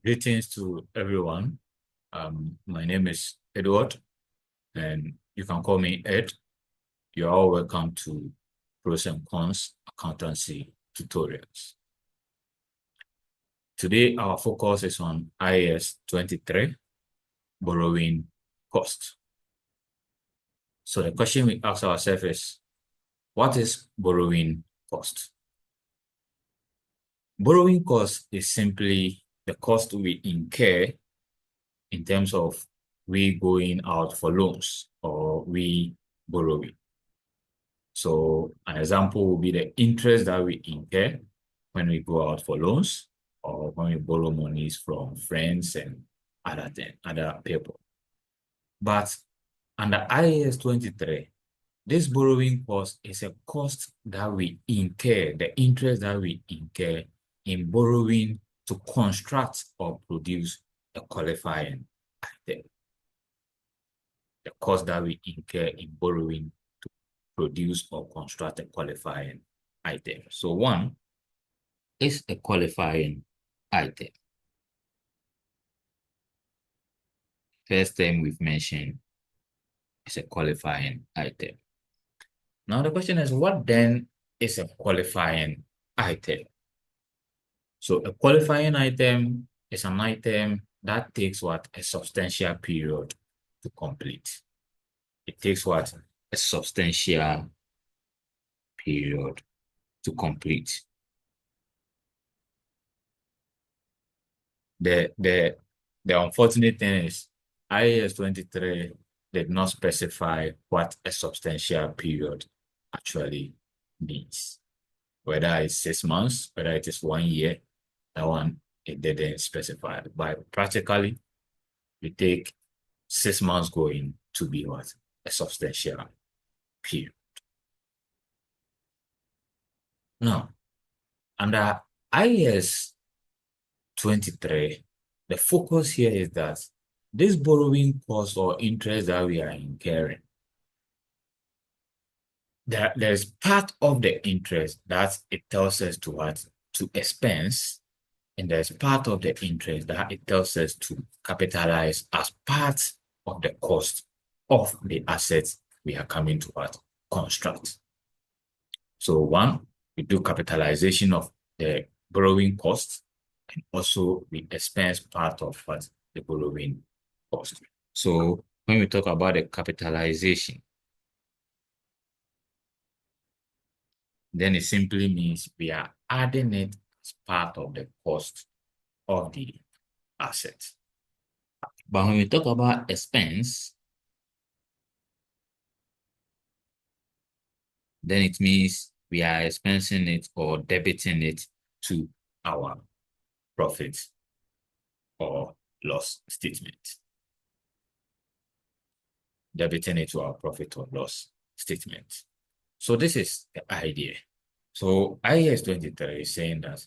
Greetings to everyone. My name is Edward, and you can call me Ed. You're all welcome to Pros and Cons Accountancy Tutorials. Today, our focus is on IAS 23, borrowing cost. So the question we ask ourselves is, what is borrowing cost? Borrowing cost is simply the cost we incur in terms of we going out for loans or we borrowing. So an example would be the interest that we incur when we go out for loans or when we borrow monies from friends and other people. But under IAS 23, this borrowing cost is a cost that we incur, the interest that we incur in borrowing to construct or produce a qualifying item. The cost that we incur in borrowing to produce or construct a qualifying item. So one is a qualifying item. First thing we've mentioned is a qualifying item. Now the question is, what then is a qualifying item? So a qualifying item is an item that takes what? A substantial period to complete. It takes what? A substantial period to complete. The unfortunate thing is IAS 23 did not specify what a substantial period actually means. Whether it's 6 months, whether it is 1 year, that one it didn't specify. But practically, we take 6 months going to be what? A substantial period. Now, under IAS 23, the focus here is that this borrowing cost or interest that we are incurring, there's part of the interest that it tells us to what? To expense, and there's part of the interest that it tells us to capitalize as part of the cost of the assets we are coming to what? Construct. So one, we do capitalization of the borrowing cost, and also we expense part of what? The borrowing cost. So when we talk about the capitalization, then it simply means we are adding it as part of the cost of the asset. But when we talk about expense, then it means we are expensing it or debiting it to our profit or loss statement. Debiting it to our profit or loss statement. So this is the idea. So IAS 23 is saying that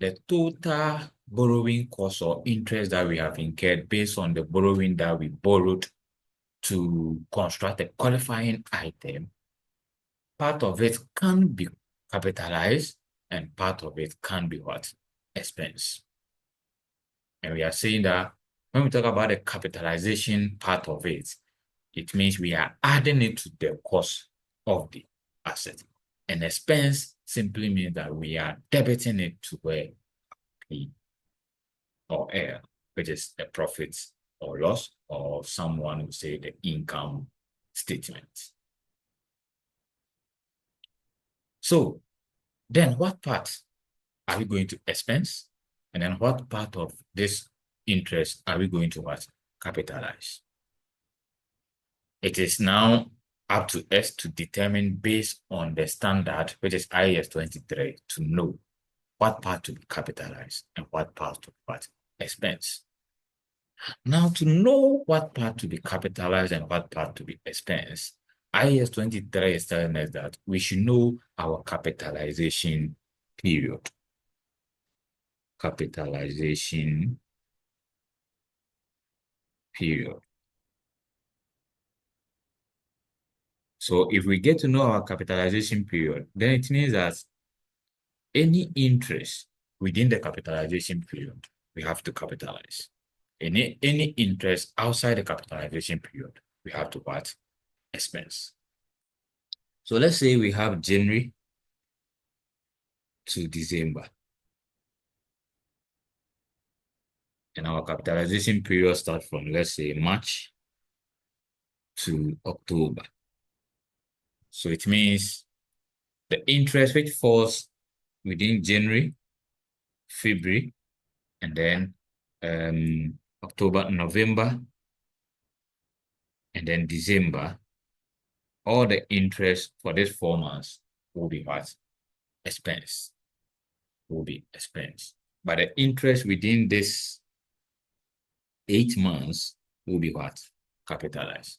the total borrowing cost or interest that we have incurred based on the borrowing that we borrowed to construct a qualifying item, part of it can be capitalized and part of it can be what? Expense. And we are saying that when we talk about the capitalization part of it, it means we are adding it to the cost of the asset. And expense simply means that we are debiting it to where P or L, which is the profit or loss, or someone would say the income statement. So then what part are we going to expense? And then what part of this interest are we going to what? Capitalize? It is now up to us to determine based on the standard, which is IAS 23, to know what part to be capitalized and what part to what? Expense. Now, to know what part to be capitalized and what part to be expense, IAS 23 is telling us that we should know our capitalization period. Capitalization period. So if we get to know our capitalization period, then it means that any interest within the capitalization period we have to capitalize. Any interest outside the capitalization period, we have to what? Expense. So let's say we have January to December. And our capitalization period starts from, let's say, March to October. So it means the interest which falls within January, February, and then October, November, and then December, all the interest for these 4 months will be what? Expense. Will be expense. But the interest within this 8 months will be what? Capitalized.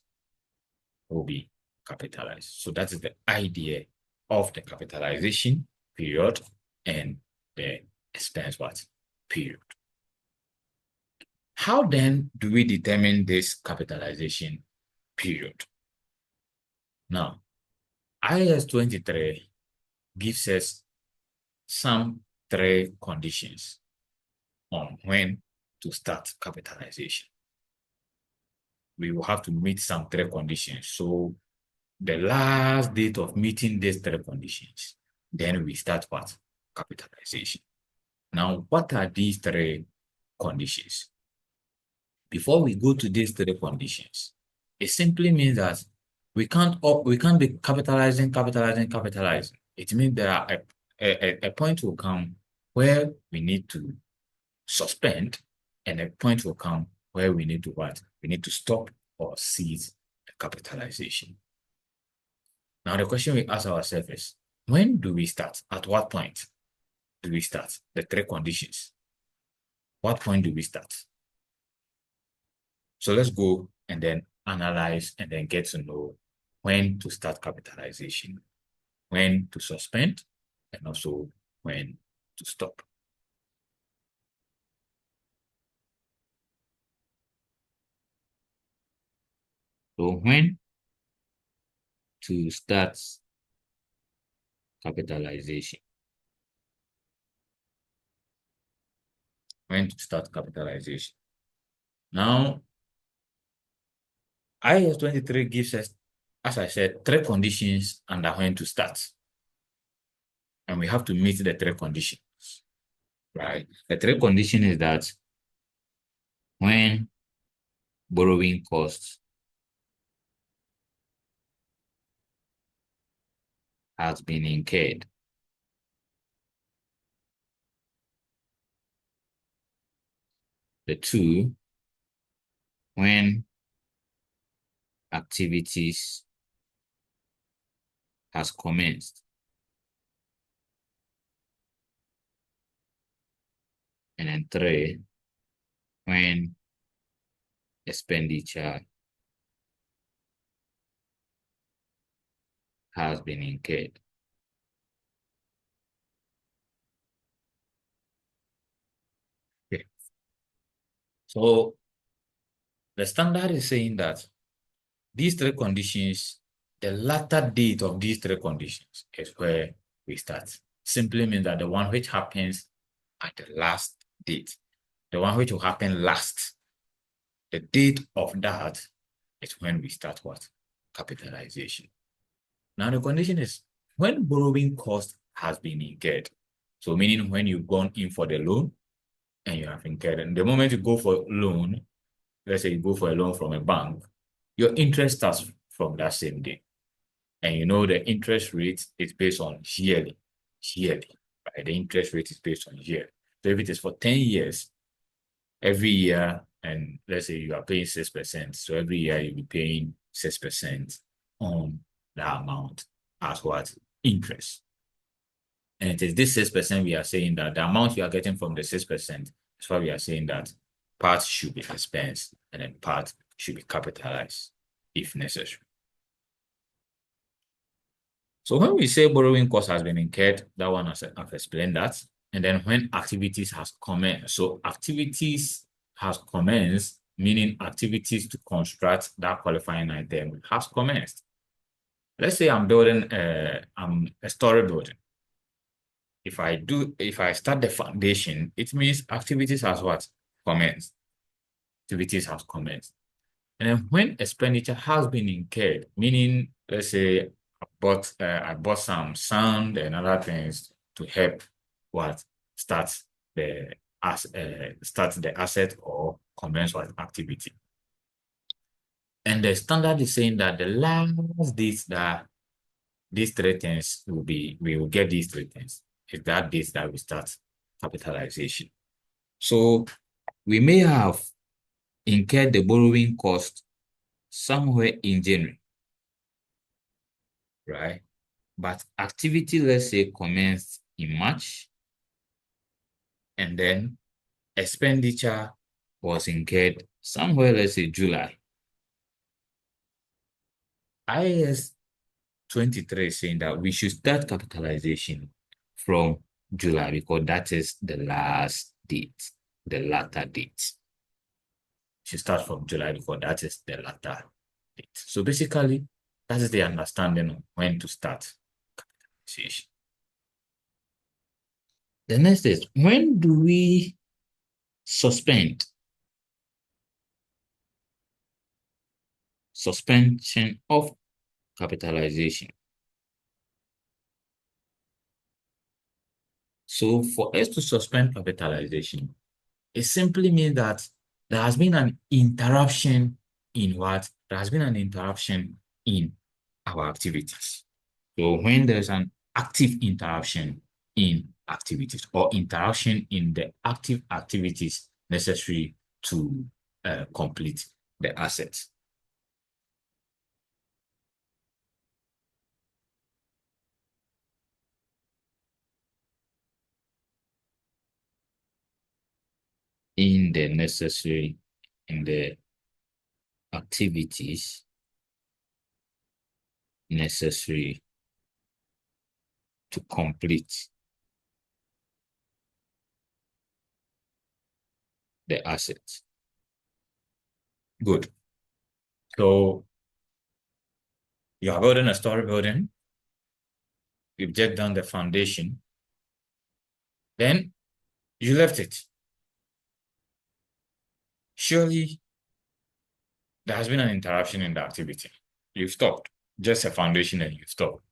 Will be capitalized. So that is the idea of the capitalization period and the expense what? Period. How then do we determine this capitalization period? Now, IAS 23 gives us some 3 conditions on when to start capitalization. We will have to meet some 3 conditions. So the last date of meeting these 3 conditions, then we start what? Capitalization. Now, what are these 3 conditions? Before we go to these 3 conditions, it simply means that we can't be capitalizing. It means there are a point will come where we need to suspend, and a point will come where we need to what? We need to stop or cease the capitalization. Now, the question we ask ourselves is, when do we start? At what point do we start? The 3 conditions. What point do we start? So let's go and then analyze and then get to know when to start capitalization, when to suspend, and also when to stop. So when to start capitalization. When to start capitalization. Now, IAS 23 gives us, as I said, 3 conditions under when to start. And we have to meet the 3 conditions, right? The 3 conditions is that when borrowing costs has been incurred. The 2, when activities has commenced. And then 3, when expenditure has been incurred. Okay. So the standard is saying that these 3 conditions, the latter date of these 3 conditions is where we start. Simply means that the one which happens at the last date, the one which will happen last, the date of that is when we start what? Capitalization. Now the condition is when borrowing cost has been incurred. So meaning when you've gone in for the loan and you have incurred, and the moment you go for loan, let's say you go for a loan from a bank, your interest starts from that same day. And you know the interest rate is based on yearly, right? The interest rate is based on year. So if it is for 10 years, every year, and let's say you are paying 6%, so every year you'll be paying 6% on that amount as what? Interest. And it is this 6% we are saying that the amount you are getting from the 6% is why we are saying that part should be expense and then part should be capitalized if necessary. So when we say borrowing cost has been incurred, that one I've explained that. And then when activities has commenced, so activities has commenced, meaning activities to construct that qualifying item has commenced. Let's say I'm building a story building. if I start the foundation, it means activities has what? Commenced. Activities has commenced. And then when expenditure has been incurred, meaning, let's say I bought some sand and other things to help what start start the asset or commence what activity. And the standard is saying that the last date that these three things we will get these three things is that date that we start capitalization. So we may have incurred the borrowing cost somewhere in January, right? But activity, let's say, commenced in March, and then expenditure was incurred somewhere, let's say, July. IAS 23 is saying that we should start capitalization from July because that is the last date, the latter date. Should start from July because that is the latter date. So basically, that is the understanding of when to start capitalization. The next is, when do we suspend? Suspension of capitalization. So for us to suspend capitalization, it simply means that there has been an interruption in what? There has been an interruption in our activities. So when there's an active interruption in activities or interruption in the active activities necessary to complete the assets. In the necessary, in the activities necessary to complete the assets. Good. So you are building a story building. You've just done the foundation. Then you left it. Surely there has been an interruption in the activity. You've stopped. Just a foundation and you've stopped.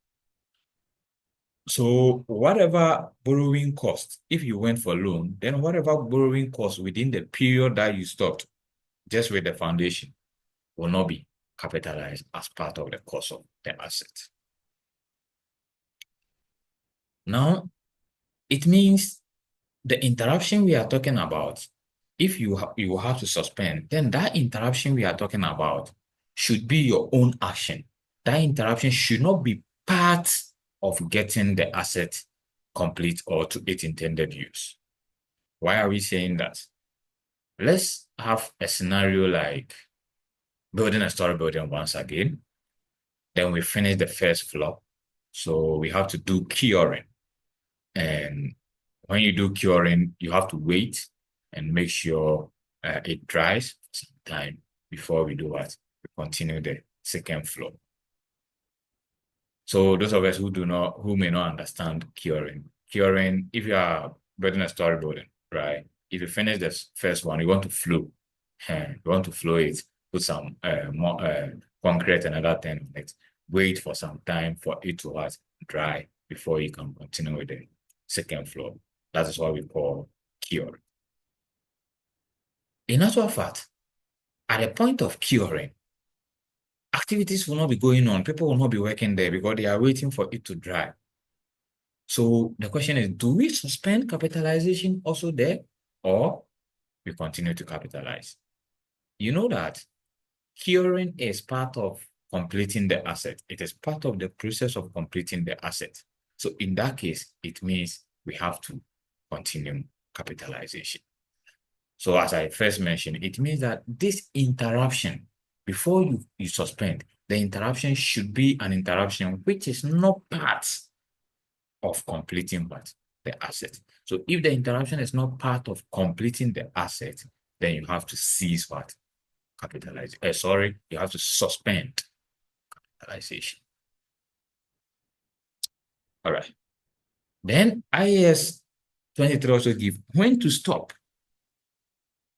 So whatever borrowing cost, if you went for loan, then whatever borrowing cost within the period that you stopped, just with the foundation, will not be capitalized as part of the cost of the asset. Now, it means the interruption we are talking about, if you will have to suspend, then that interruption we are talking about should be your own action. That interruption should not be part of getting the asset complete or to its intended use. Why are we saying that? Let's have a scenario like building a story building once again. Then we finish the first floor. So we have to do curing. And when you do curing, you have to wait and make sure it dries for some time before we do what? We continue the second floor. So those of us who may not understand curing, if you are building a story building, right? If you finish this first one, you want to flow. You want to flow it, put some more concrete and other thing on it. Wait for some time for it to what? Dry before you can continue with the second floor. That is what we call curing. In actual fact, at the point of curing, activities will not be going on. People will not be working there because they are waiting for it to dry. So the question is, do we suspend capitalization also there, or we continue to capitalize? You know that curing is part of completing the asset. It is part of the process of completing the asset. So in that case, it means we have to continue capitalization. So as I first mentioned, it means that this interruption, before you suspend, the interruption should be an interruption which is not part of completing what? The asset. So if the interruption is not part of completing the asset, then you have to cease what? Capitalization. You have to suspend capitalization. All right. Then IAS 23 also give when to stop.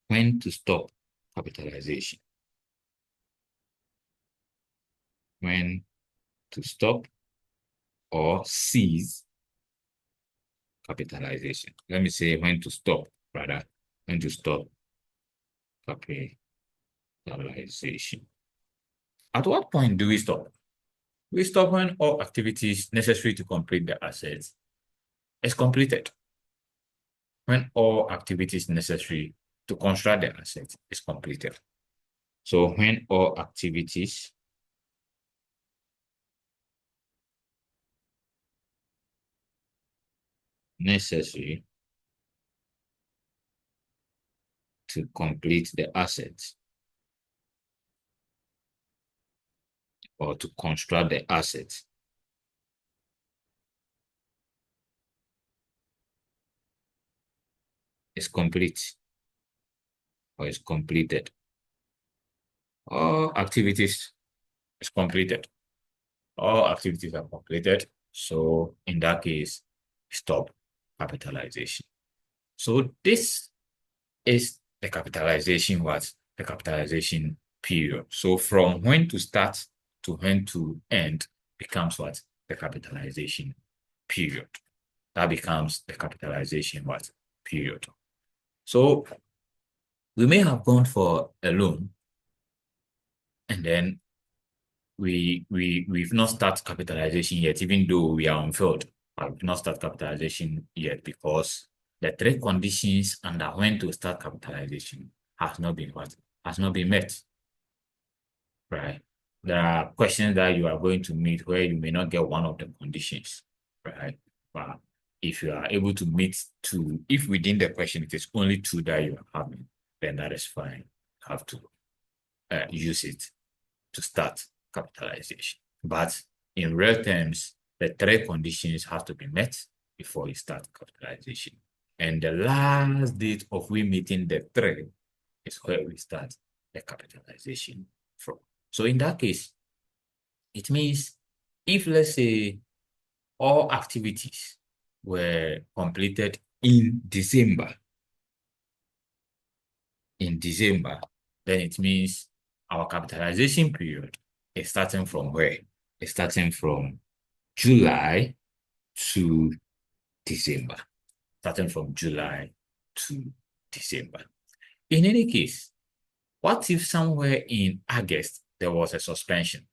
When to stop capitalization. When to stop or cease capitalization. Let me say when to stop, rather. When to stop capitalization. At what point do we stop? We stop when all activities necessary to complete the assets is completed. When all activities necessary to construct the asset is completed. So when all activities necessary to complete the assets or to construct the assets is complete or is completed. All activities is completed. All activities are completed. So in that case, stop capitalization. So this is the capitalization what? The capitalization period. So from when to start to when to end becomes what? The capitalization period. That becomes the capitalization what? Period. So we may have gone for a loan and then we've not started capitalization yet, even though we are on field. We've not started capitalization yet because the three conditions under when to start capitalization has not been what? Has not been met. Right? There are questions that you are going to meet where you may not get one of the conditions, right? But if you are able to meet two, if within the question it is only two that you are having, then that is fine. You have to use it to start capitalization. But in real terms, the three conditions have to be met before you start capitalization. And the last date of we meeting the three is where we start the capitalization from. So in that case, it means if, let's say, all activities were completed in December, then it means our capitalization period is starting from where? It's starting from July to December. Starting from July to December. In any case, what if somewhere in August there was a suspension,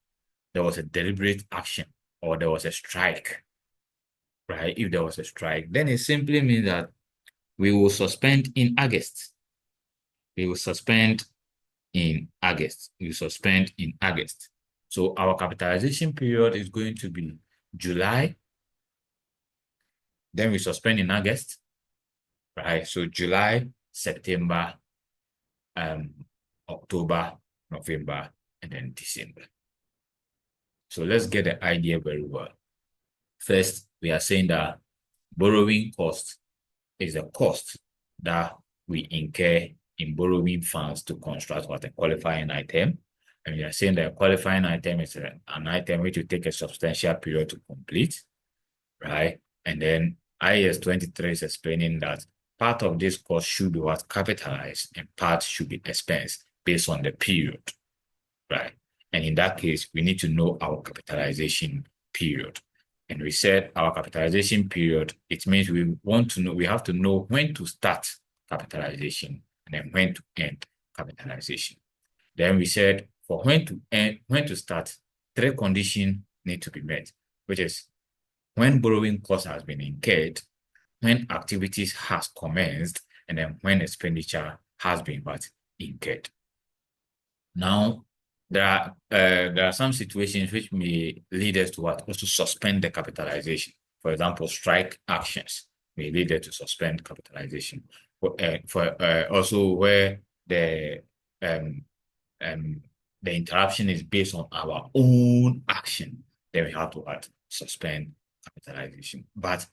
there was a deliberate action, or there was a strike, right? If there was a strike, then it simply means that we will suspend in August. We will suspend in August. We will suspend in August. So our capitalization period is going to be July, then we suspend in August, right? So July, September, October, November, and then December. So let's get the idea very well. First, we are saying that borrowing cost is a cost that we incur in borrowing funds to construct what a qualifying item. And we are saying that a qualifying item is an item which will take a substantial period to complete, right? And then IAS 23 is explaining that part of this cost should be what capitalized and part should be expensed based on the period, right? And in that case, we need to know our capitalization period. And we said our capitalization period, it means we have to know when to start capitalization and then when to end capitalization. Then we said for when to start, three conditions need to be met, which is when borrowing cost has been incurred, when activities has commenced, and then when expenditure has been incurred. Now, there are some situations which may lead us to what? Also suspend the capitalization. For example, strike actions may lead us to suspend capitalization. Also where the interruption is based on our own action, then we have to suspend capitalization. But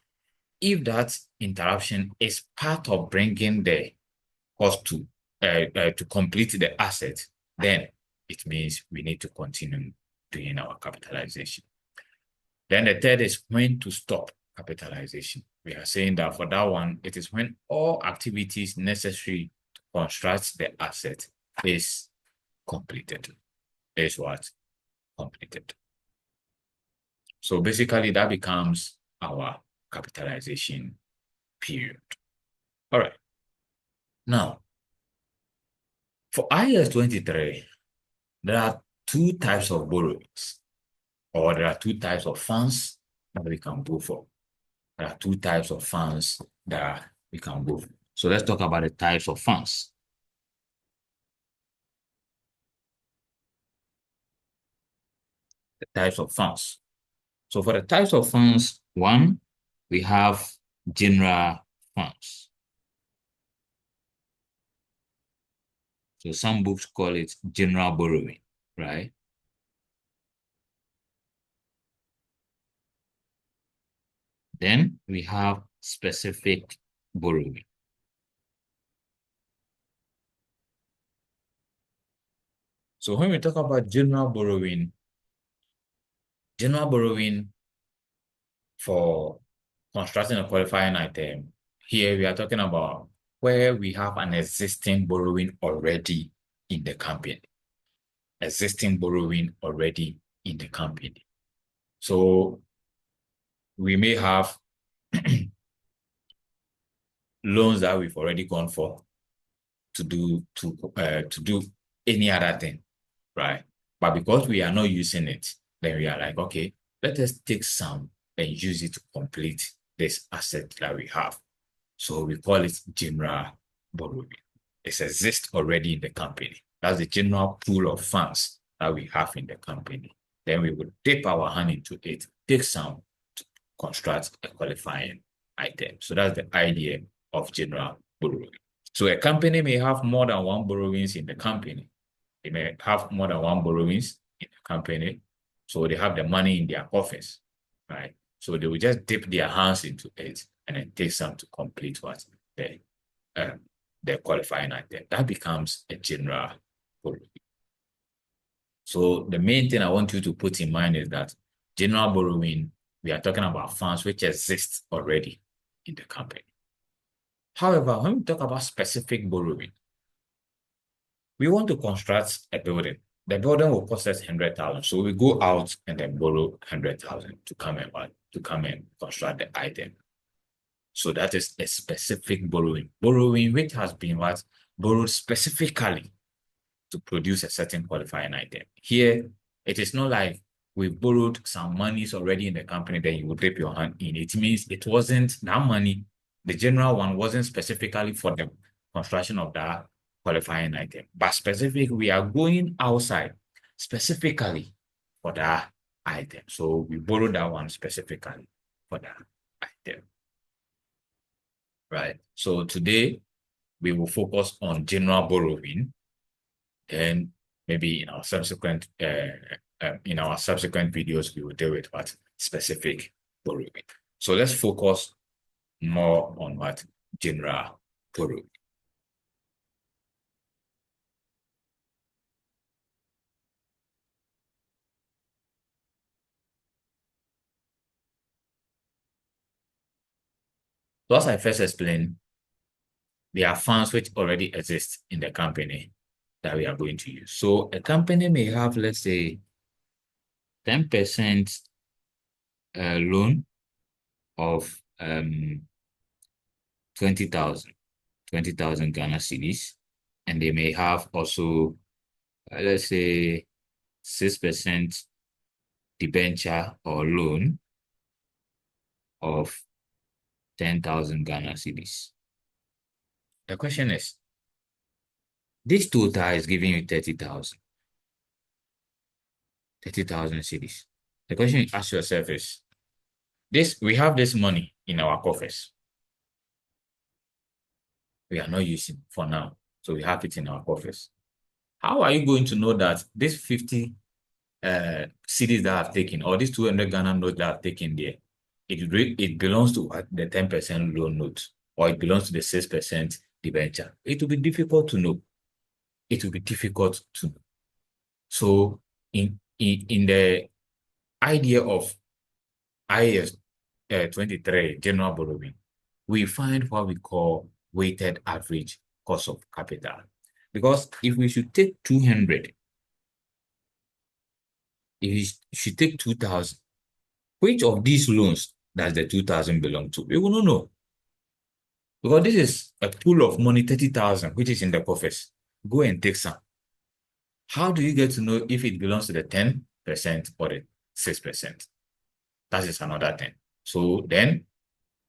if that interruption is part of bringing the cost to complete the asset, then it means we need to continue doing our capitalization. Then the third is when to stop capitalization. we are saying that for that one, it is when all activities necessary to construct the asset is completed. Is what? Completed. So basically that becomes our capitalization period. All right. Now, for IAS 23, there are two types of borrowings, or there are two types of funds that we can go for. There are two types of funds that we can go for. So let's talk about the types of funds. The types of funds. So for the types of funds, one, we have general funds. So some books call it general borrowing, right? Then we have specific borrowing. So when we talk about general borrowing for constructing a qualifying item, here we are talking about where we have an existing borrowing already in the company. Existing borrowing already in the company. So we may have loans that we've already gone for to do any other thing, right? But because we are not using it, then we are like, okay, let us take some and use it to complete this asset that we have. So we call it general borrowing. It exists already in the company. That's the general pool of funds that we have in the company. Then we would dip our hand into it, take some to construct a qualifying item. So that's the idea of general borrowing. So a company may have more than one borrowings in the company. They may have more than one borrowings in the company. So they have the money in their coffers, right? So they will just dip their hands into it and then take some to complete what the qualifying item. That becomes a general borrowing. So the main thing I want you to put in mind is that general borrowing, we are talking about funds which exist already in the company. However, when we talk about specific borrowing, we want to construct a building. The building will cost us 100,000. So we go out and then borrow 100,000 to come and construct the item. So that is a specific borrowing. Borrowing which has been what? Borrowed specifically to produce a certain qualifying item. Here, it is not like we borrowed some monies already in the company, then you will dip your hand in. It means it wasn't that money, the general one wasn't specifically for the construction of that qualifying item. But specific, we are going outside specifically for that item. So we borrowed that one specifically for that item. Right. So today we will focus on general borrowing, and maybe in our subsequent videos we will deal with what specific borrowing. So let's focus more on what general borrowing. So as I first explained, there are funds which already exist in the company that we are going to use. So a company may have, let's say, 10% loan of 20,000 Ghana cedis, and they may have also, let's say, 6% debenture or loan of 10,000 Ghana cedis. The question is, this total is giving you 30,000 cedis. The question you ask yourself is, we have this money in our coffers. We are not using for now, so we have it in our coffers. How are you going to know that this 50 cedis that I've taken, or this 200 Ghana notes that I've taken there, it belongs to the 10% loan note, or it belongs to the 6% debenture? It will be difficult to know. It will be difficult to know. So in the idea of IAS 23, general borrowing, we find what we call weighted average cost of capital. Because if we should take 200, if you should take 2,000, which of these loans does the 2,000 belong to? We will not know. Because this is a pool of money, 30,000, which is in the coffers. Go and take some. How do you get to know if it belongs to the 10% or the 6%? That is another thing. So then,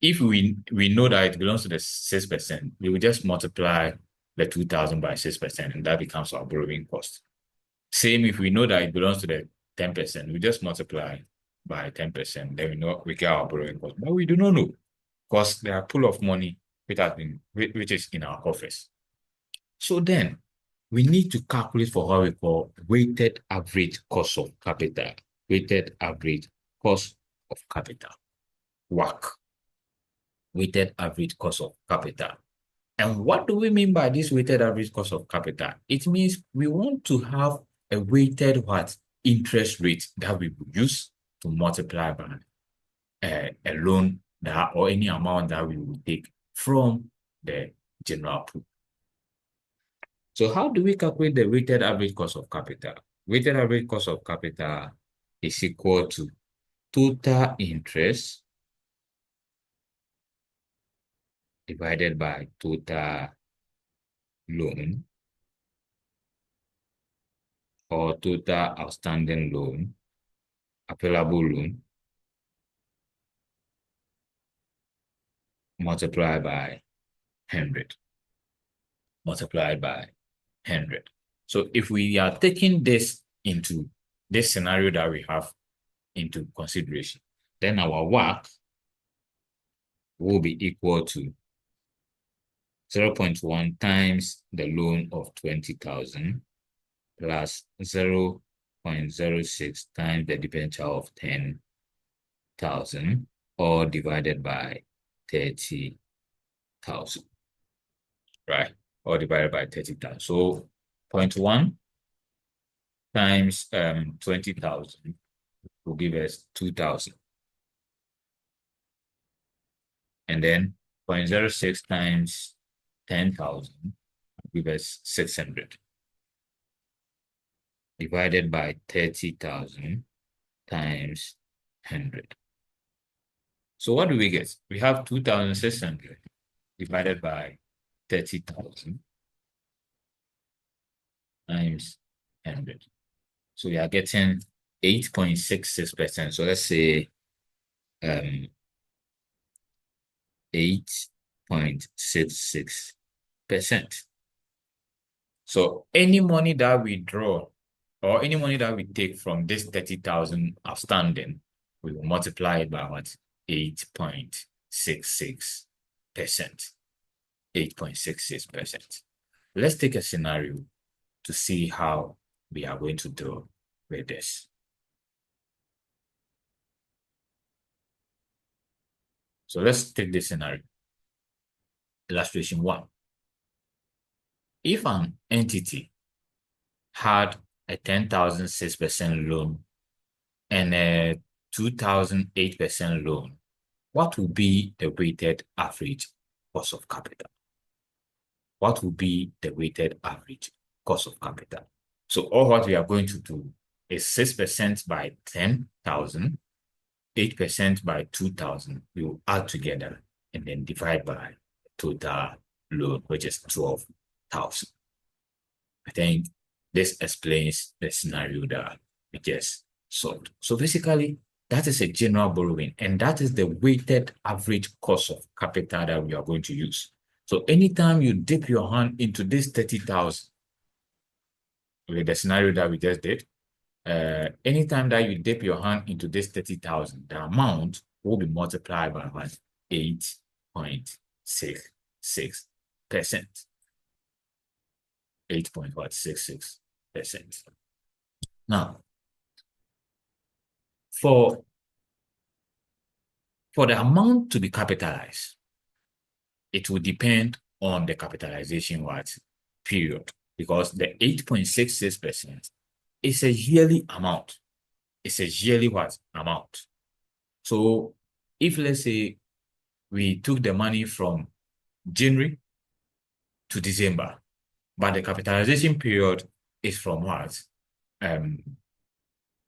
if we know that it belongs to the 6%, we will just multiply the 2,000 by 6%, and that becomes our borrowing cost. Same if we know that it belongs to the 10%, we just multiply by 10%, then we know we get our borrowing cost. But we do not know, because there are pool of money which is in our coffers. So then we need to calculate for what we call weighted average cost of capital. Weighted average cost of capital. WACC. Weighted average cost of capital. And what do we mean by this weighted average cost of capital? It means we want to have a weighted interest rate that we will use to multiply by a loan that or any amount that we will take from the general pool. So how do we calculate the weighted average cost of capital? Weighted average cost of capital is equal to total interest divided by total loan or total outstanding loan, available loan, multiplied by 100. Multiplied by 100. So if we are taking this into this scenario that we have into consideration, then our WACC will be equal to 0.1 times the loan of 20,000 plus 0.06 times the debenture of 10,000, or divided by 30,000, right? Or divided by 30,000. So 0.1 times 20,000 will give us 2,000. And then 0.06 times 10,000 will give us 600. Divided by 30,000 times 100. So what do we get? We have 2,600 divided by 30,000 times 100. So we are getting 8.66%. So let's say 8.66%. So any money that we draw or any money that we take from this 30,000 outstanding, we will multiply it by what? 8.66%. 8.66%. Let's take a scenario to see how we are going to deal with this. So let's take this scenario. Illustration 1. If an entity had a 10,006% loan and a 2,008% loan, what will be the weighted average cost of capital? What will be the weighted average cost of capital? So all what we are going to do is 6% by 10,000, 8% by 2,000. We will add together and then divide by total loan, which is 12,000. I think this explains the scenario that we just solved. So basically, that is a general borrowing, and that is the weighted average cost of capital that we are going to use. So anytime you dip your hand into this 30,000, with the scenario that we just did, anytime that you dip your hand into this 30,000, the amount will be multiplied by 8.66%. 8.66%. Now, for the amount to be capitalized, it will depend on the capitalization period, because the 8.66% is a yearly amount. It's a yearly amount. So if let's say we took the money from January to December, but the capitalization period is from what?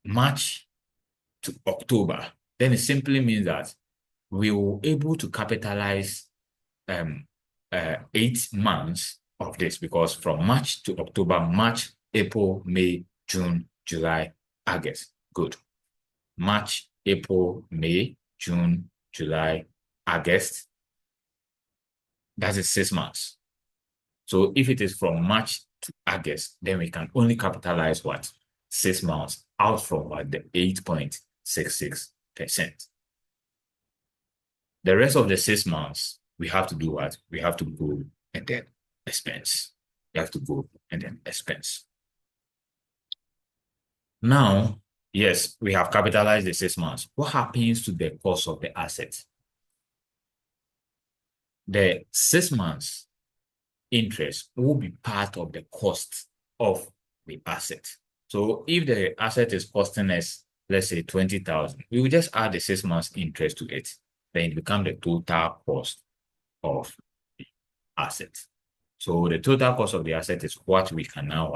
March to October, then it simply means that we were able to capitalize 8 months of this, because from March to October, March, April, May, June, July, August. Good. March, April, May, June, July, August. That is 6 months. So if it is from March to August, then we can only capitalize what? 6 months out from what? The 8.66%. The rest of the 6 months, we have to do what? We have to go and then expense. We have to go and then expense. Now, yes, we have capitalized the 6 months. What happens to the cost of the asset? The 6 months interest will be part of the cost of the asset. So if the asset is costing us, let's say 20,000, we will just add the 6 months interest to it. Then it becomes the total cost of the asset. So the total cost of the asset is what we can now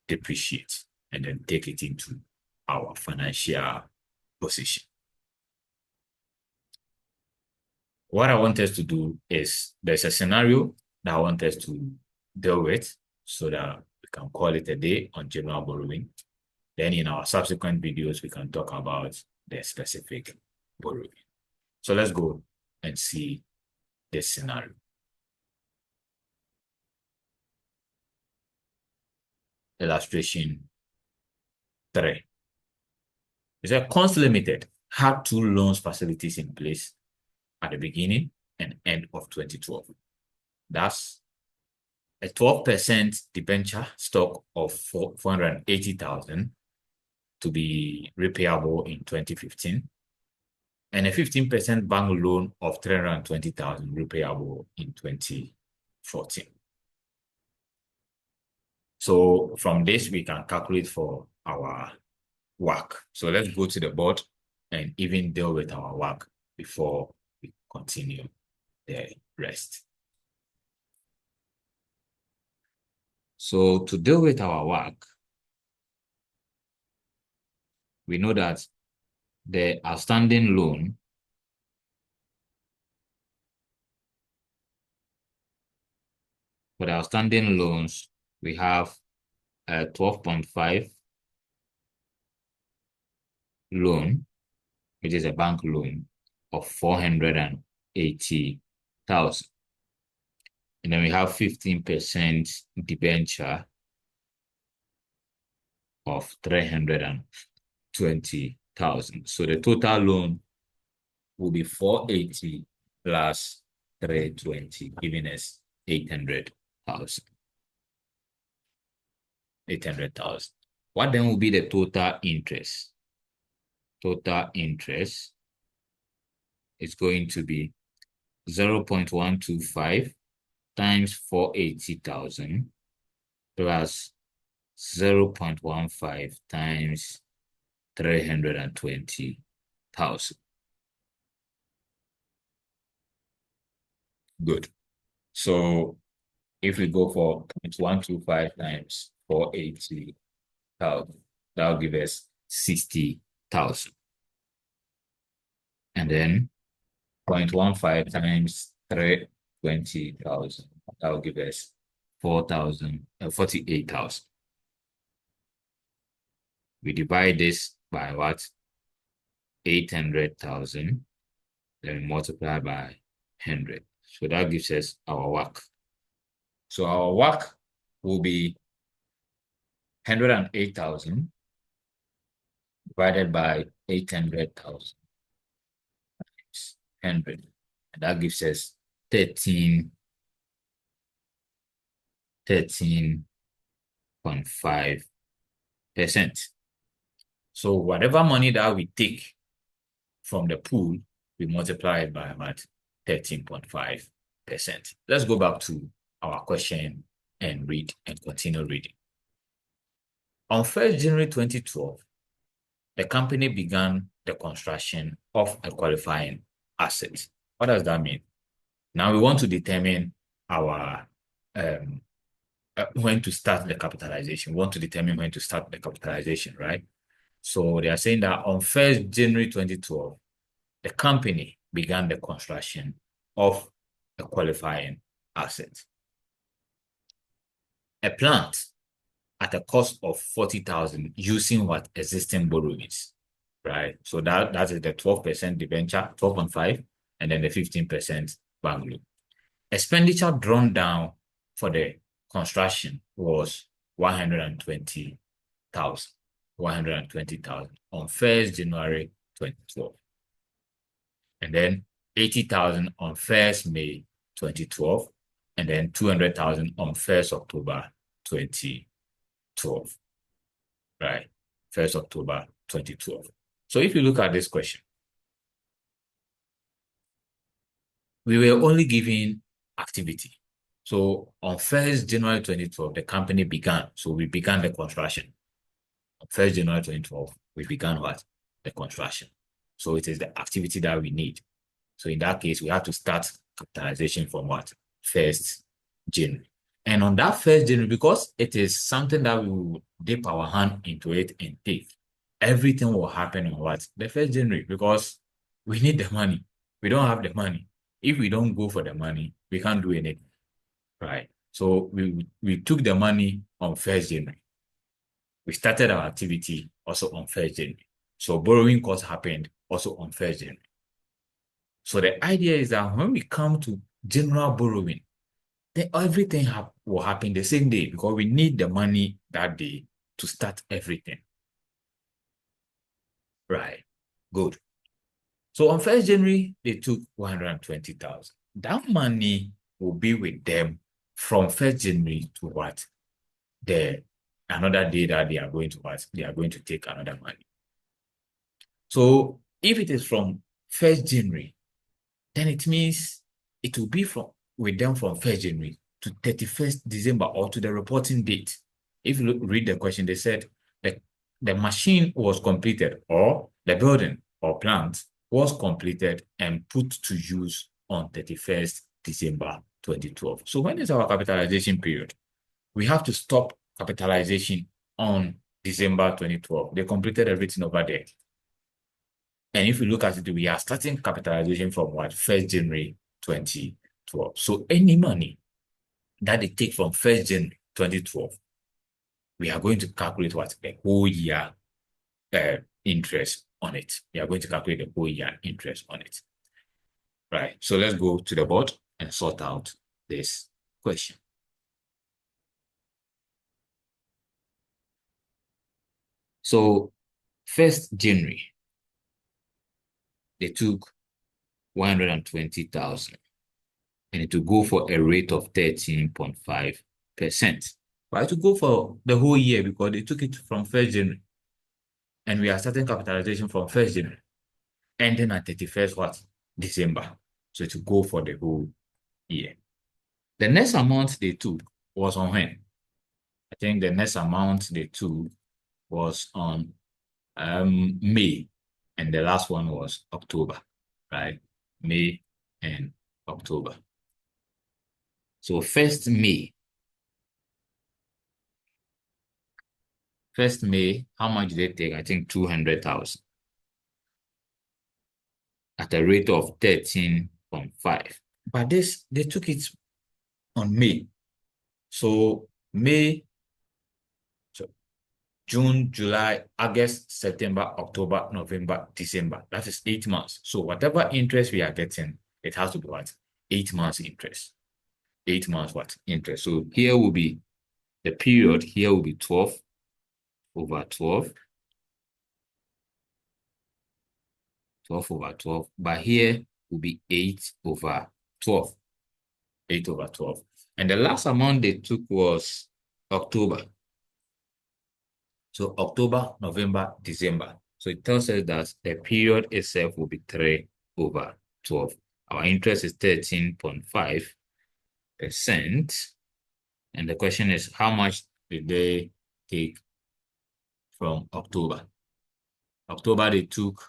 depreciate and then take it into our financial position. What I want us to do is, there's a scenario that I want us to deal with so that we can call it a day on general borrowing. Then in our subsequent videos, we can talk about the specific borrowing. So let's go and see this scenario. Illustration 3. It's a Coins Limited had 2 loans facilities in place at the beginning and end of 2012. That's a 12% debenture stock of 480,000 to be repayable in 2015, and a 15% bank loan of 320,000 repayable in 2014. So from this, we can calculate for our work. So let's go to the board and even deal with our work before we continue the rest. So to deal with our work, we know that the outstanding loan for the outstanding loans, we have a 12.5 loan, which is a bank loan of 480,000. And then we have 15% debenture of 320,000. So the total loan will be 480 plus 320, giving us 800,000. 800,000. What then will be the total interest? Total interest is going to be 0.125 times 480,000 plus 0.15 times 320,000. Good. So if we go for 0.125 times 480,000, that will give us 60,000. And then 0.15 times 320,000, that will give us 48,000. We divide this by what? 800,000, then multiply by 100. So that gives us our work. So our work will be 108,000 divided by 800,000 times 100. And that gives us 13.5%. So whatever money that we take from the pool, we multiply it by about 13.5%. Let's go back to our question and read and continue reading. On 1st January 2012, the company began the construction of a qualifying asset. What does that mean? Now we want to determine our when to start the capitalization. We want to determine when to start the capitalization, right? So they are saying that on 1st January 2012, the company began the construction of a qualifying asset. A plant at a cost of 40,000 using what existing borrowings, right? So that is the 12% debenture, 12.5, and then the 15% bank loan. Expenditure drawn down for the construction was 120,000 on 1st January 2012. And then 80,000 on 1st May 2012, and then 200,000 on 1st October 2012. Right? 1st October 2012. So if you look at this question, we were only given activity. So on 1st January 2012, the company began. So we began the construction. On 1st January 2012, we began what? The construction. So it is the activity that we need. So in that case, we have to start capitalization from what? 1st January. And on that 1st January, because it is something that we will dip our hand into it and take, everything will happen on what? The 1st January, because we need the money. We don't have the money. If we don't go for the money, we can't do anything, right? So we took the money on 1st January. We started our activity also on 1st January. So borrowing costs happened also on 1st January. So the idea is that when we come to general borrowing, then everything will happen the same day because we need the money that day to start everything. Right. Good. So on 1st January, they took 120,000. That money will be with them from 1st January to what? Another day that they are going to what? They are going to take another money. So if it is from 1st January, then it means it will be with them from 1st January to 31st December or to the reporting date. If you read the question, they said that the machine was completed or the building or plant was completed and put to use on 31st December 2012. So when is our capitalization period? We have to stop capitalization on December 2012. They completed everything over there. And if you look at it, we are starting capitalization from what? 1st January 2012. So any money that they take from 1st January 2012, we are going to calculate what? The whole year interest on it. We are going to calculate the whole year interest on it. Right. So let's go to the board and sort out this question. So 1st January, they took 120,000 and it will go for a rate of 13.5%. But to go for the whole year because they took it from 1st January and we are starting capitalization from 1st January ending at 31st what? December. So to go for the whole year. The next amount they took was on when? I think the next amount they took was on May, and the last one was October, right? May and October. So 1st May, how much did they take? I think 200,000 at a rate of 13.5. But they took it on May. So May, June, July, August, September, October, November, December. That is 8 months. So whatever interest we are getting, it has to be what? 8 months interest. 8 months what? Interest. So here will be the period. Here will be 12 over 12. 12 over 12. But here will be 8 over 12. 8 over 12. And the last amount they took was October. So October, November, December. So it tells us that the period itself will be 3 over 12. Our interest is 13.5%. And the question is, how much did they take from October? October, they took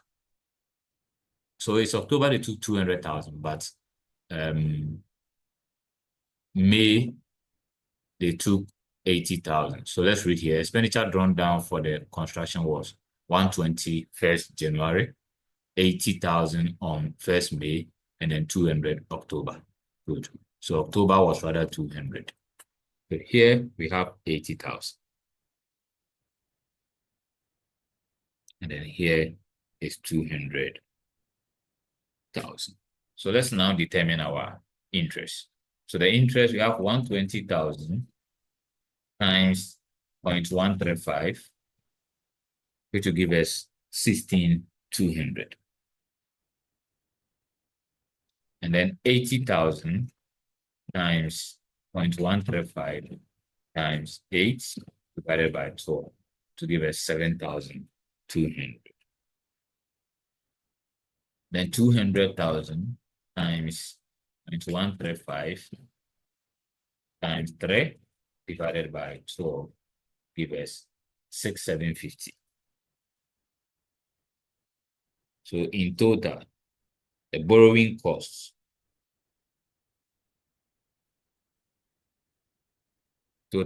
So it's October they took 200,000, but May they took 80,000. So let's read here. Expenditure drawn down for the construction was 120 1st January, 80,000 on 1st May, and then 200 October. Good. So October was rather 200. But here we have 80,000. And then here is 200,000. So let's now determine our interest. So the interest, we have 120,000 times 0.135, which will give us 16,200. And then 80,000 times 0.135 times 8 divided by 12 to give us 7,200. Then 200,000 times 0.135 times 3 divided by 12 give us 6,750. So in total, the borrowing costs will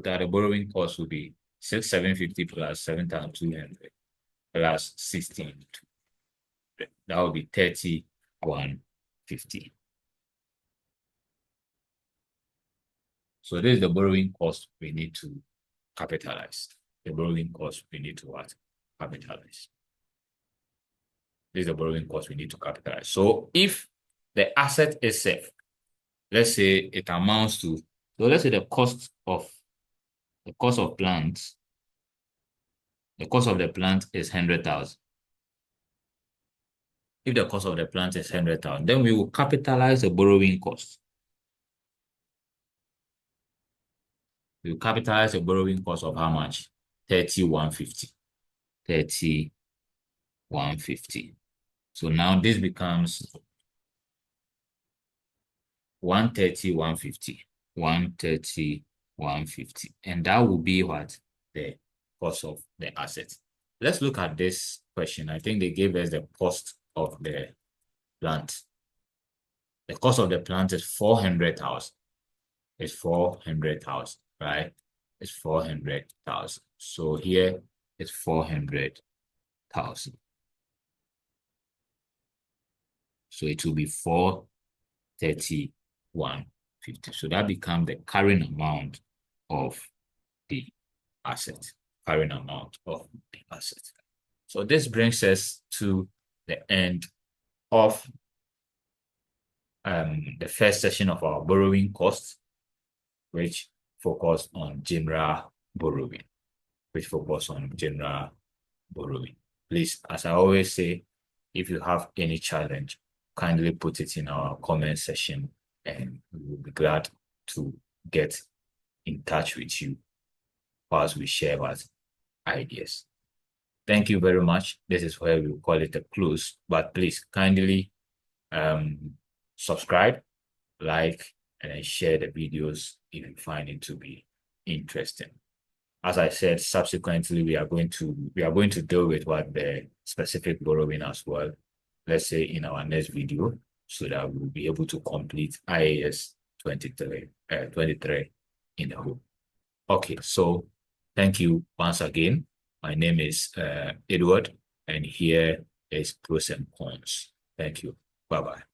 be 6,750 plus 7,200 plus 16,200. That will be 31,50. So this is the borrowing cost we need to capitalize. The borrowing cost we need to what? Capitalize. This is the borrowing cost we need to capitalize. So if the asset itself, let's say it amounts to, so let's say the cost of the cost of the plant is 100,000. If the cost of the plant is 100,000, then we will capitalize the borrowing cost. We will capitalize the borrowing cost of how much? 31,50. 31,50. So now this becomes 130,150. 130,150. And that will be what? The cost of the asset. Let's look at this question. I think they gave us the cost of the plant. The cost of the plant is 400,000. It's 400,000, right? It's 400,000. So here it's 400,000. So it will be 431,50. So that becomes the carrying amount of the asset. Carrying amount of the asset. So this brings us to the end of the first session of our borrowing costs, which focused on general borrowing. Please, as I always say, if you have any challenge, kindly put it in our comment section and we will be glad to get in touch with you whilst we share our ideas. Thank you very much. This is where we call it a close, but please kindly subscribe, like, and share the videos if you find it to be interesting. As I said, subsequently, we are going to deal with what the specific borrowing as well, let's say in our next video, so that we'll be able to complete IAS 23 in a whole. Okay, so thank you once again. My name is Edward, and here is Pros and Cons. Thank you. Bye-bye.